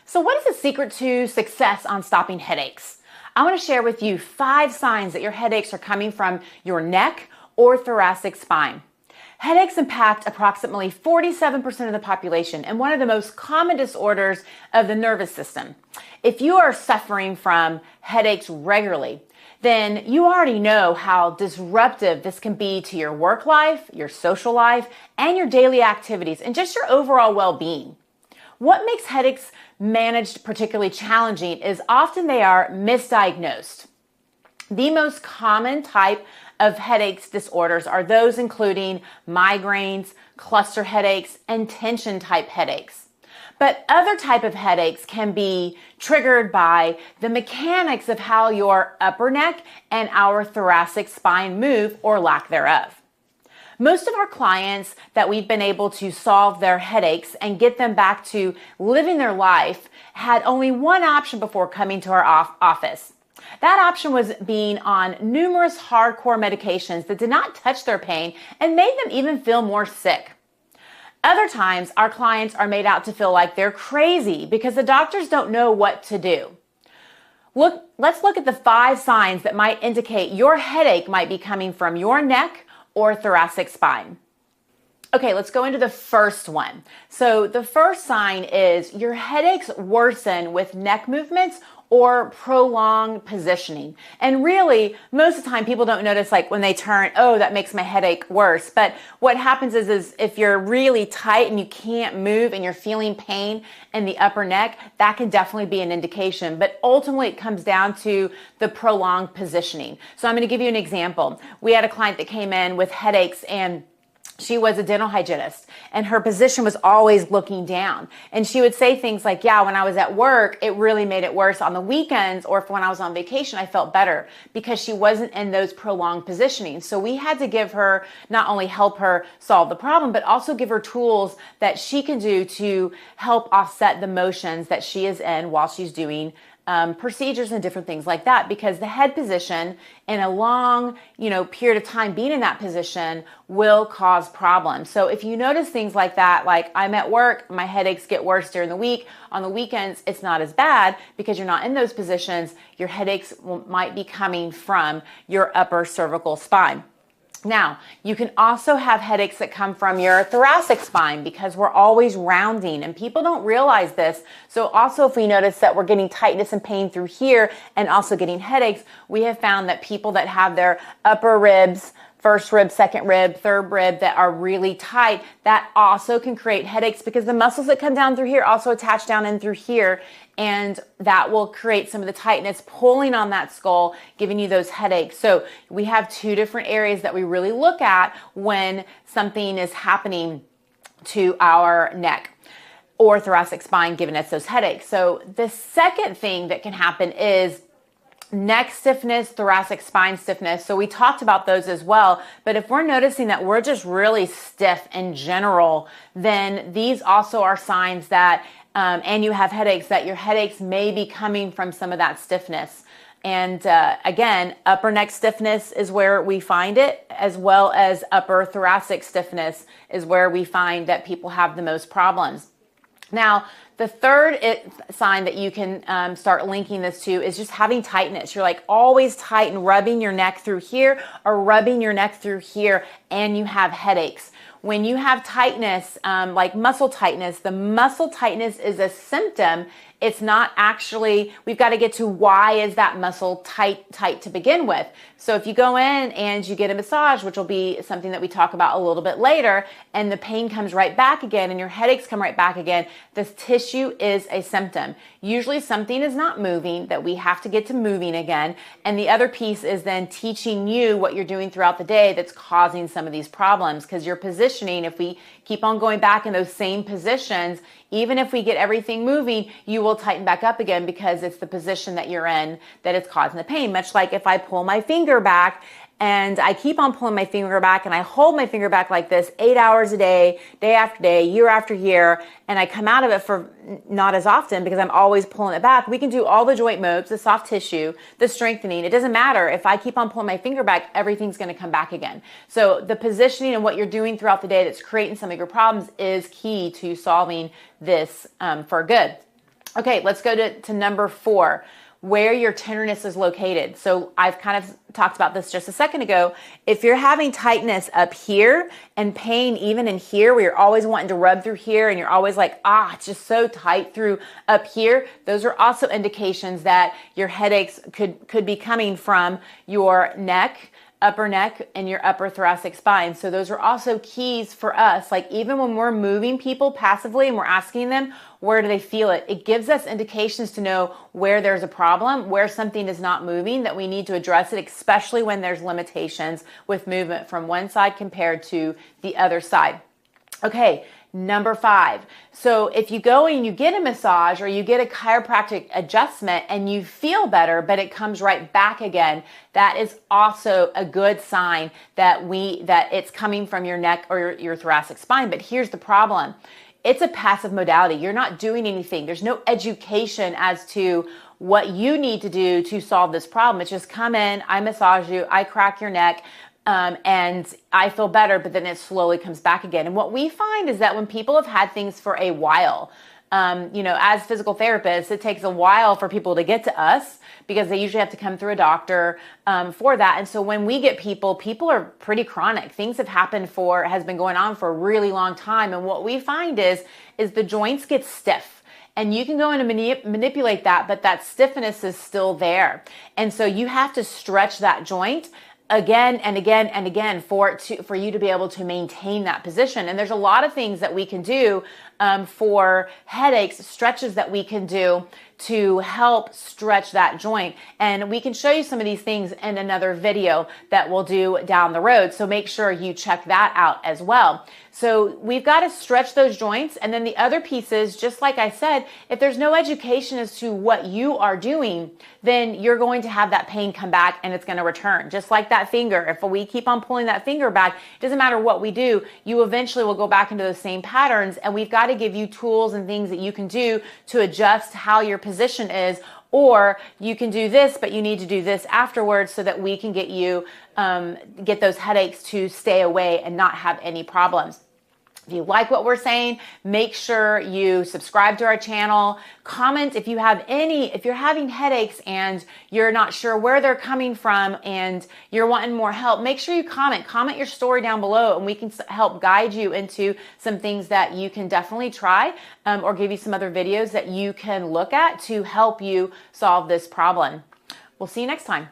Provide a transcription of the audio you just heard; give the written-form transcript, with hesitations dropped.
So what is the secret to success on stopping headaches? I want to share with you 5 signs that your headaches are coming from your neck or thoracic spine. Headaches impact approximately 47% of the population and one of the most common disorders of the nervous system. If you are suffering from headaches regularly, then you already know how disruptive this can be to your work life, your social life, and your daily activities, and just your overall well-being. What makes headaches managed particularly challenging is often they are misdiagnosed. The most common type of headaches disorders are those including migraines, cluster headaches, and tension type headaches. But other type of headaches can be triggered by the mechanics of how your upper neck and our thoracic spine move or lack thereof. Most of our clients that we've been able to solve their headaches and get them back to living their life had only one option before coming to our office. That option was being on numerous hardcore medications that did not touch their pain and made them even feel more sick. Other times, our clients are made out to feel like they're crazy because the doctors don't know what to do. Let's look at the 5 signs that might indicate your headache might be coming from your neck or thoracic spine. Okay, let's go into the first one. So the first sign is your headaches worsen with neck movements or prolonged positioning. And really, most of the time people don't notice like when they turn, oh, that makes my headache worse. But what happens is if you're really tight and you can't move and you're feeling pain in the upper neck, that can definitely be an indication. But ultimately it comes down to the prolonged positioning. So I'm gonna give you an example. We had a client that came in with headaches and she was a dental hygienist and her position was always looking down. And she would say things like, yeah, when I was at work, it really made it worse on the weekends, or if when I was on vacation, I felt better because she wasn't in those prolonged positioning. So we had to give her, not only help her solve the problem, but also give her tools that she can do to help offset the motions that she is in while she's doing procedures and different things like that, because the head position in a long, period of time being in that position will cause problems. So if you notice things like that, like I'm at work, my headaches get worse during the week. On the weekends, it's not as bad because you're not in those positions. Your headaches might be coming from your upper cervical spine. Now, you can also have headaches that come from your thoracic spine because we're always rounding and people don't realize this. So also if we notice that we're getting tightness and pain through here and also getting headaches, we have found that people that have their upper ribs, first rib, second rib, third rib that are really tight, that also can create headaches because the muscles that come down through here also attach down in through here, and that will create some of the tightness pulling on that skull, giving you those headaches. So we have 2 different areas that we really look at when something is happening to our neck or thoracic spine, giving us those headaches. So the second thing that can happen is neck stiffness, thoracic spine stiffness. So we talked about those as well. But if we're noticing that we're just really stiff in general, then these also are signs that, and you have headaches, that your headaches may be coming from some of that stiffness. And again, upper neck stiffness is where we find it, as well as upper thoracic stiffness is where we find that people have the most problems. Now, the third sign that you can start linking this to is just having tightness. You're like always tight and rubbing your neck through here or rubbing your neck through here, and you have headaches. When you have tightness, like muscle tightness, the muscle tightness is a symptom. It's not actually, we've got to get to why is that muscle tight to begin with. So if you go in and you get a massage, which will be something that we talk about a little bit later, and the pain comes right back again and your headaches come right back again, this tissue is a symptom. Usually something is not moving, that we have to get to moving again. And the other piece is then teaching you what you're doing throughout the day that's causing some of these problems, because your positioning, if we keep on going back in those same positions, even if we get everything moving, you will tighten back up again because it's the position that you're in that is causing the pain. Much like if I pull my finger back and I keep on pulling my finger back and I hold my finger back like this 8 hours a day, day after day, year after year, and I come out of it for not as often because I'm always pulling it back. We can do all the joint moves, the soft tissue, the strengthening. It doesn't matter. If I keep on pulling my finger back, everything's going to come back again. So the positioning and what you're doing throughout the day that's creating some of your problems is key to solving this for good. Okay, let's go to number 4, where your tenderness is located. So I've kind of talked about this just a second ago. If you're having tightness up here and pain even in here, where you're always wanting to rub through here and you're always like, it's just so tight through up here, those are also indications that your headaches could be coming from your neck, upper neck, and your upper thoracic spine. So those are also keys for us. Like even when we're moving people passively and we're asking them, where do they feel it? It gives us indications to know where there's a problem, where something is not moving, that we need to address it, especially when there's limitations with movement from one side compared to the other side. Okay, number 5. So if you go and you get a massage or you get a chiropractic adjustment and you feel better, but it comes right back again, that is also a good sign that it's coming from your neck or your thoracic spine. But here's the problem. It's a passive modality. You're not doing anything. There's no education as to what you need to do to solve this problem. It's just come in, I massage you, I crack your neck, and I feel better, but then it slowly comes back again. And what we find is that when people have had things for a while, as physical therapists, it takes a while for people to get to us because they usually have to come through a doctor for that. And so when we get people are pretty chronic. Things has been going on for a really long time. And what we find is the joints get stiff. And you can go in and manipulate that, but that stiffness is still there. And so you have to stretch that joint again and again and again for you to be able to maintain that position. And there's a lot of things that we can do for headaches, stretches that we can do to help stretch that joint. And we can show you some of these things in another video that we'll do down the road. So make sure you check that out as well. So we've got to stretch those joints. And then the other pieces, just like I said, if there's no education as to what you are doing, then you're going to have that pain come back and it's going to return. Just like that finger. If we keep on pulling that finger back, it doesn't matter what we do, you eventually will go back into those same patterns. And we've got to give you tools and things that you can do to adjust how your position is, or you can do this, but you need to do this afterwards so that we can get those headaches to stay away and not have any problems. If you like what we're saying, make sure you subscribe to our channel. Comment if you're having headaches and you're not sure where they're coming from and you're wanting more help, make sure you comment your story down below and we can help guide you into some things that you can definitely try, or give you some other videos that you can look at to help you solve this problem. We'll see you next time.